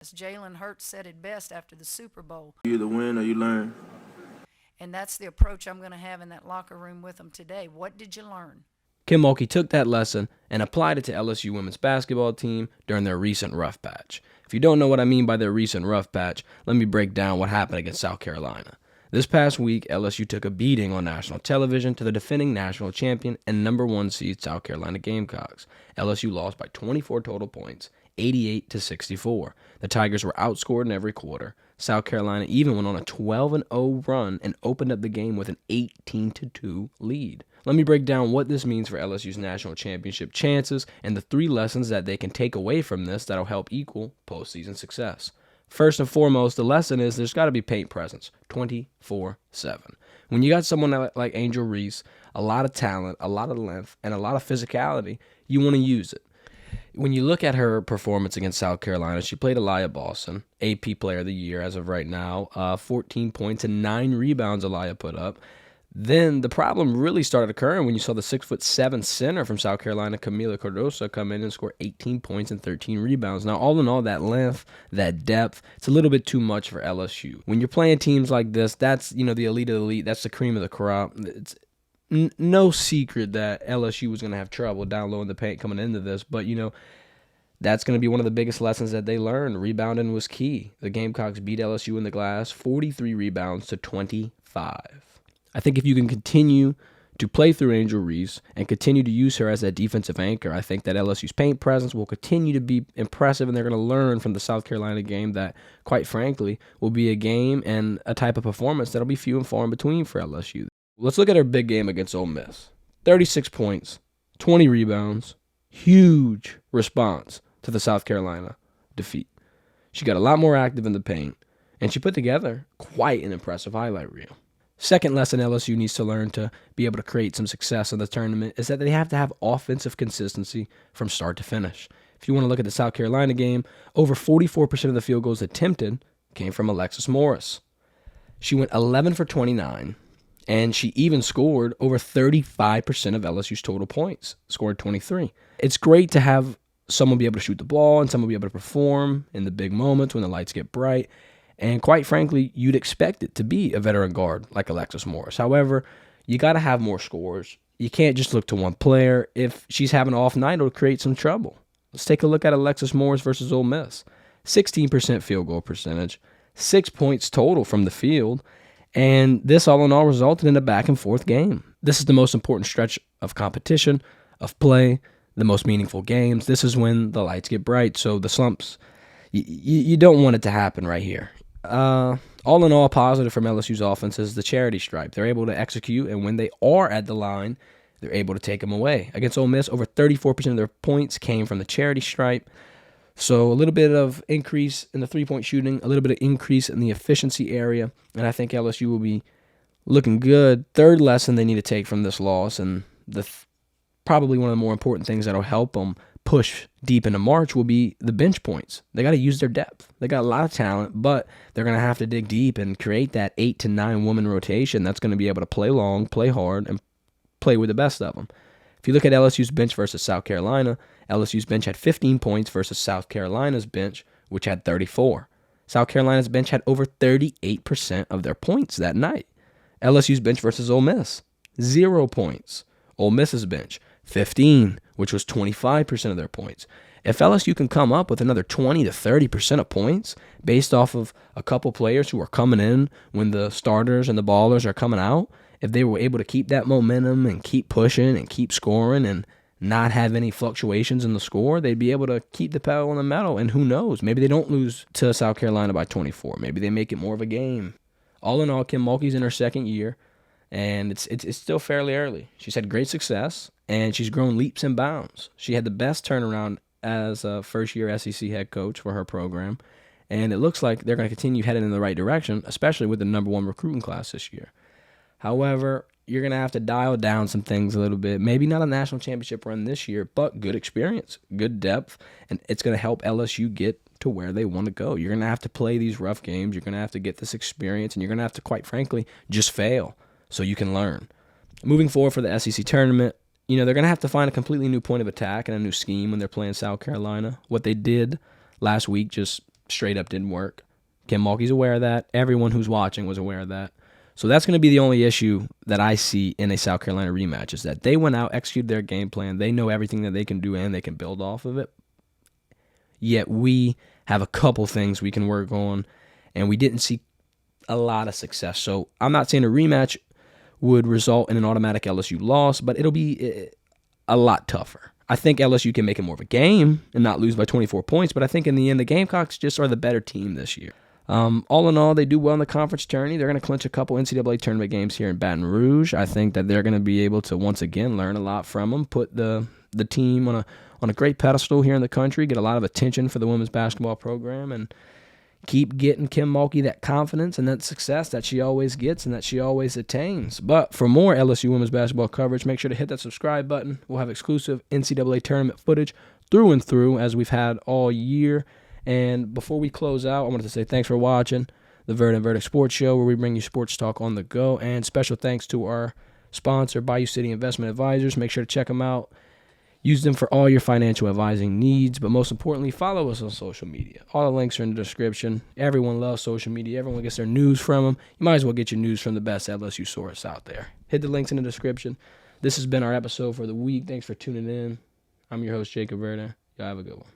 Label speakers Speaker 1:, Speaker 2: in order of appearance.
Speaker 1: As Jalen Hurts said it best after the Super Bowl.
Speaker 2: You either win or you learn.
Speaker 1: And that's the approach I'm going to have in that locker room with them today. What did you learn?
Speaker 3: Kim Mulkey took that lesson and applied it to LSU women's basketball team during their recent rough patch. If you don't know what I mean by their recent rough patch, let me break down what happened against South Carolina. This past week, LSU took a beating on national television to the defending national champion and number 1 seed South Carolina Gamecocks. LSU lost by 24 total points, 88-64. The Tigers were outscored in every quarter. South Carolina even went on a 12-0 run and opened up the game with an 18-2 lead. Let me break down what this means for LSU's national championship chances and the 3 lessons that they can take away from this that'll help equal postseason success. First and foremost, the lesson is there's got to be paint presence 24/7. When you got someone like Angel Reese, a lot of talent, a lot of length, and a lot of physicality, you want to use it. When you look at her performance against South Carolina, she played Aaliyah Boston, AP Player of the Year as of right now, 14 points and 9 rebounds Aaliyah put up. Then the problem really started occurring when you saw the 6'7" center from South Carolina, Camila Cardoso, come in and score 18 points and 13 rebounds. Now, all in all, that length, that depth, it's a little bit too much for LSU. When you're playing teams like this, that's the elite of the elite. That's the cream of the crop. It's no secret that LSU was going to have trouble down low in the paint coming into this, but that's going to be one of the biggest lessons that they learned. Rebounding was key. The Gamecocks beat LSU in the glass, 43 rebounds to 25. I think if you can continue to play through Angel Reese and continue to use her as that defensive anchor, I think that LSU's paint presence will continue to be impressive, and they're going to learn from the South Carolina game that, quite frankly, will be a game and a type of performance that'll be few and far in between for LSU. Let's look at her big game against Ole Miss. 36 points, 20 rebounds, huge response to the South Carolina defeat. She got a lot more active in the paint, and she put together quite an impressive highlight reel. Second lesson LSU needs to learn to be able to create some success in the tournament is that they have to have offensive consistency from start to finish. If you want to look at the South Carolina game, over 44% of the field goals attempted came from Alexis Morris. She went 11 for 29, and she even scored over 35% of LSU's total points, scored 23. It's great to have someone be able to shoot the ball and someone be able to perform in the big moments when the lights get bright. And quite frankly, you'd expect it to be a veteran guard like Alexis Morris. However, you got to have more scores. You can't just look to one player. If she's having an off night, it'll create some trouble. Let's take a look at Alexis Morris versus Ole Miss. 16% field goal percentage, 6 points total from the field, and this all in all resulted in a back and forth game. This is the most important stretch of competition, of play, the most meaningful games. This is when the lights get bright, so the slumps, you don't want it to happen right here. All in all, positive from LSU's offense is the charity stripe. They're able to execute, and when they are at the line, they're able to take them away. Against Ole Miss, over 34% of their points came from the charity stripe. So a little bit of increase in the three-point shooting, a little bit of increase in the efficiency area, and I think LSU will be looking good. Third lesson they need to take from this loss, and probably one of the more important things that will help them push deep into March will be the bench points. They got to use their depth. They got a lot of talent, but they're going to have to dig deep and create that 8 to 9 woman rotation that's going to be able to play long, play hard, and play with the best of them. If you look at LSU's bench versus South Carolina, LSU's bench had 15 points versus South Carolina's bench, which had 34. South Carolina's bench had over 38% of their points that night. LSU's bench versus Ole Miss, 0 points. Ole Miss's bench, 15, which was 25% of their points. If LSU can come up with another 20 to 30% of points based off of a couple players who are coming in when the starters and the ballers are coming out, if they were able to keep that momentum and keep pushing and keep scoring and not have any fluctuations in the score, they'd be able to keep the pedal on the metal. And who knows, maybe they don't lose to South Carolina by 24. Maybe they make it more of a game. All in all, Kim Mulkey's in her second year, and it's still fairly early. She's had great success, and she's grown leaps and bounds. She had the best turnaround as a first-year SEC head coach for her program, and it looks like they're going to continue heading in the right direction, especially with the number 1 recruiting class this year. However, you're going to have to dial down some things a little bit. Maybe not a national championship run this year, but good experience, good depth, and it's going to help LSU get to where they want to go. You're going to have to play these rough games. You're going to have to get this experience, and you're going to have to, quite frankly, just fail so you can learn. Moving forward for the SEC tournament, they're going to have to find a completely new point of attack and a new scheme when they're playing South Carolina. What they did last week just straight up didn't work. Kim Mulkey's aware of that. Everyone who's watching was aware of that. So that's going to be the only issue that I see in a South Carolina rematch, is that they went out, executed their game plan. They know everything that they can do, and they can build off of it. Yet we have a couple things we can work on, and we didn't see a lot of success. So I'm not saying a rematch would result in an automatic LSU loss, but it'll be a lot tougher. I think LSU can make it more of a game and not lose by 24 points, but I think in the end, the Gamecocks just are the better team this year. All in all, they do well in the conference tourney. They're going to clinch a couple NCAA tournament games here in Baton Rouge. I think that they're going to be able to, once again, learn a lot from them, put the team on a great pedestal here in the country, get a lot of attention for the women's basketball program, and keep getting Kim Mulkey that confidence and that success that she always gets and that she always attains. But for more LSU women's basketball coverage, make sure to hit that subscribe button. We'll have exclusive NCAA tournament footage through and through, as we've had all year. And before we close out, I wanted to say thanks for watching the Verde and Verdict Sports Show, where we bring you sports talk on the go. And special thanks to our sponsor, Bayou City Investment Advisors. Make sure to check them out. Use them for all your financial advising needs. But most importantly, follow us on social media. All the links are in the description. Everyone loves social media. Everyone gets their news from them. You might as well get your news from the best LSU source out there. Hit the links in the description. This has been our episode for the week. Thanks for tuning in. I'm your host, Jacob Verde. Y'all have a good one.